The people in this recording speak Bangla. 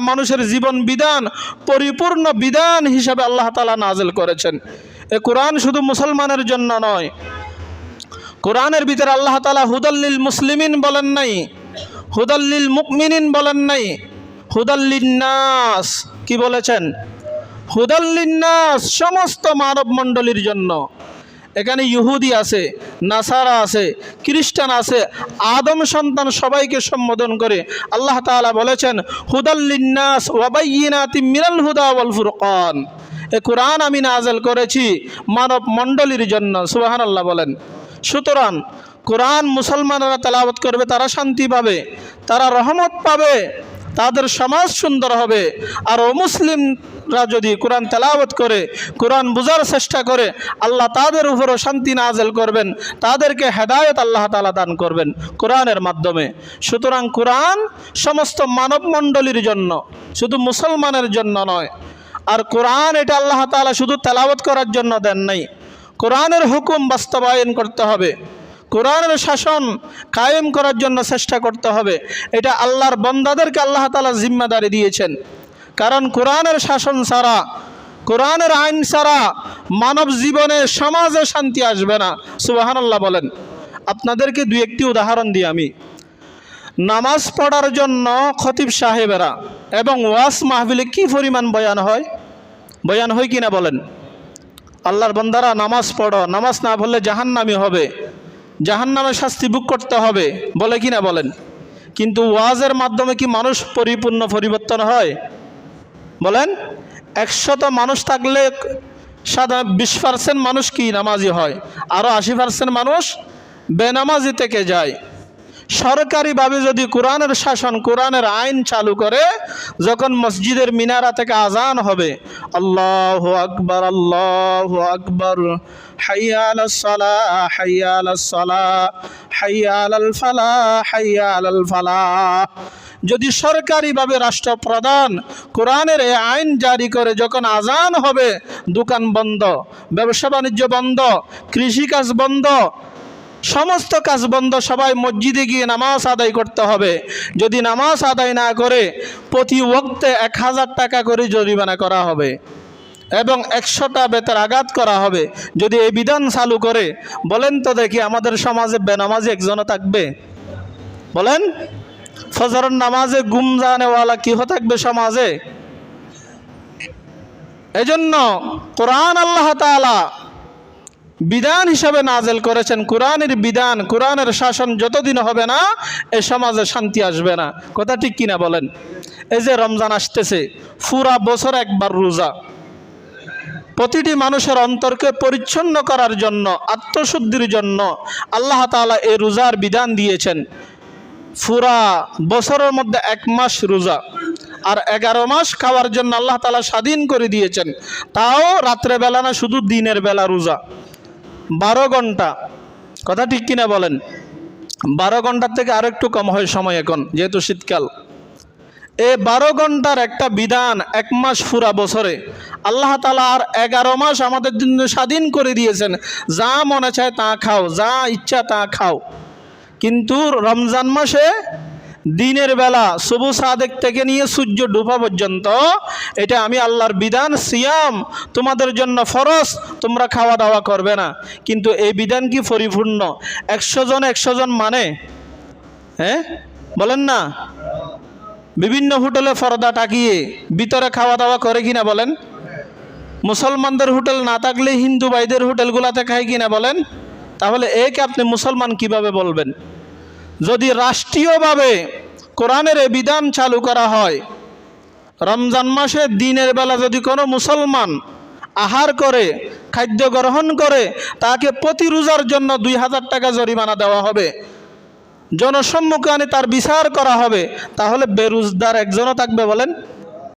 মানুষের জীবন বিধান পরিপূর্ণ বিধান হিসাবে আল্লাহ তাআলা নাযিল করেছেন। এ কোরআন শুধু মুসলমানের জন্য নয়, কোরআনের ভিতরে আল্লাহ তাআলা হুদাল্লিল মুসলিমিন বলেন নাই, হুদাল্লিল মুমিনিন বলেন নাই, হুদাল্লিন নাস কি বলেছেন? হুদাল্লিন নাস, সমস্ত মানব মণ্ডলীর জন্য। এখানে ইহুদি আছে, নাসারা আছে, খ্রিস্টান আছে, আদম সন্তান সবাইকে সম্বোধন করে আল্লাহ তাআলা বলেছেন হুদাল্লিন নাস ওয়া বাইয়িনাতিম মিনাল হুদা ওয়াল ফুরকান। এ কোরআন আমি নাযিল করেছি মানব মণ্ডলীর জন্য। সুবহানাল্লাহ বলেন। সুতরাং কোরআন মুসলমানরা তেলাওয়াত করবে, তারা শান্তি পাবে, তারা রহমত পাবে, তাদের সমাজ সুন্দর হবে। আর অমুসলিমরা যদি কোরআন তেলাওয়াত করে, কোরআন বোঝার চেষ্টা করে, আল্লাহ তাদের উপরও শান্তি নাযিল করবেন, তাদেরকে হেদায়েত আল্লাহ তাআলা দান করবেন কোরআনের মাধ্যমে। সুতরাং কোরআন সমস্ত মানব মণ্ডলীর জন্য, শুধু মুসলমানের জন্য নয়। আর কোরআন এটা আল্লাহ তাআলা শুধু তেলাওয়াত করার জন্য দেন নাই, কোরআনের হুকুম বাস্তবায়ন করতে হবে, কোরআনের শাসন কায়েম করার জন্য চেষ্টা করতে হবে। এটা আল্লাহর বান্দাদেরকে আল্লাহ তাআলা জিম্মাদারি দিয়েছেন। কারণ কোরআনের শাসন ছাড়া, কোরআনের আইন ছাড়া মানব জীবনে সমাজে শান্তি আসবে না। সুবহানাল্লাহ বলেন। আপনাদেরকে দুই একটি উদাহরণ দিই আমি। নামাজ পড়ার জন্য খতিব সাহেবেরা এবং ওয়াজ মাহফিলে কি পরিমাণ বয়ান হয়? বয়ান হয় কিনা বলেন? আল্লাহর বান্দারা নামাজ পড়ো, নামাজ না পড়লে জাহান্নামী হবে, জাহান্নামে শাস্তি ভোগ করতে হবে, বলে কিনা বলেন? কিন্তু ওয়াজের মাধ্যমে কি মানুষ পরিপূর্ণ পরিবর্তন হয়? বলেন। 100 মানুষ থাকলে 20% মানুষ কি নামাজি হয়, আরও 80% মানুষ বেনামাজি থেকে যায়। সরকারিভাবে যদি কোরআনের শাসন, কোরআনের আইন চালু করে, যখন মসজিদের মিনারা থেকে আজান হবে আল্লাহু আকবার, আল্লাহু আকবার, হাইয়া আলাস সালাহ, হাইয়া আলাস সালাহ, হাইয়া আলাল ফালাহ, হাইয়া আলাল ফালাহ, যদি সরকারিভাবে রাষ্ট্রপ্রধান কোরআনের এই আইন জারি করে, যখন আজান হবে দোকান বন্ধ, ব্যবসা বাণিজ্য বন্ধ, কৃষিকাজ বন্ধ, সমস্ত কাজ বন্ধ, সবাই মসজিদে গিয়ে নামাজ আদায় করতে হবে। যদি নামাজ আদায় না করে প্রতি ওয়াক্তে 1000 টাকা করে জরিমানা করা হবে এবং 100টা বেতের আঘাত করা হবে। যদি এই বিধান চালু করে, বলেন তো দেখি আমাদের সমাজে বেনামাজি একজনও থাকবে? বলেন। ফজরের নামাজে গুম জানেওয়ালা কেউ থাকবে সমাজে? এজন্য কোরআন আল্লাহ তাআলা বিধান হিসাবে নাযিল করেছেন। কোরআনের বিধান, কোরআনের শাসন যতদিন হবে না, এ সমাজে শান্তি আসবে না। কথা ঠিক কিনা বলেন? এই যে রমজান আসতেছে, পুরা বছর একবার রোজা, প্রতিটি মানুষের অন্তরকে পরিচ্ছন্ন করার জন্য, আত্মশুদ্ধির জন্য আল্লাহ তাআলা এই রোজার বিধান দিয়েছেন। পুরা বছরের মধ্যে 1 মাস রোজা, আর 11 মাস খাওয়ার জন্য আল্লাহ তাআলা স্বাধীন করে দিয়েছেন। তাও রাত্রে বেলা না, শুধু দিনের বেলা রোজা, 12 ঘন্টা। কথা ঠিক কিনা বলেন? 12 ঘন্টার থেকে আর একটু কম হয় সময় এখন, যেহেতু শীতকাল। এই 12 ঘন্টার একটা বিধান 1 মাস পুরা বছরে আল্লাহ তাআলা আর 11 মাস আমাদের জন্য স্বাধীন করে দিয়েছেন। যা মনে চায় তা খাও, যা ইচ্ছা তা খাও। কিন্তু রমজান মাসে দিনের বেলা সুবহ সাদেক থেকে নিয়ে সূর্য ডুবা পর্যন্ত, এটা আমি আল্লাহর বিধান, সিয়াম তোমাদের জন্য ফরজ, তোমরা খাওয়া দাওয়া করবে না। কিন্তু এই বিধান কি পরিপূর্ণ? 100 জন 100 জন মানে? হ্যাঁ বলেন না? বিভিন্ন হোটেলে পর্দা টাকিয়ে ভিতরে খাওয়া দাওয়া করে কিনা বলেন? মুসলমানদের হোটেল না থাকলে হিন্দু ভাইদের হোটেলগুলোতে খায় কিনা বলেন? তাহলে একে আপনি মুসলমান কিভাবে বলবেন? যদি রাষ্ট্রীয়ভাবে কোরআনের এই বিধান চালু করা হয়, রমজান মাসে দিনের বেলা যদি কোনো মুসলমান আহার করে, খাদ্য গ্রহণ করে, তাকে প্রতি রোজার জন্য 2000 টাকা জরিমানা দেওয়া হবে, জনসম্মুখে আনে তার বিচার করা হবে। তাহলে বেরোজগার একজনও থাকবে? বলেন।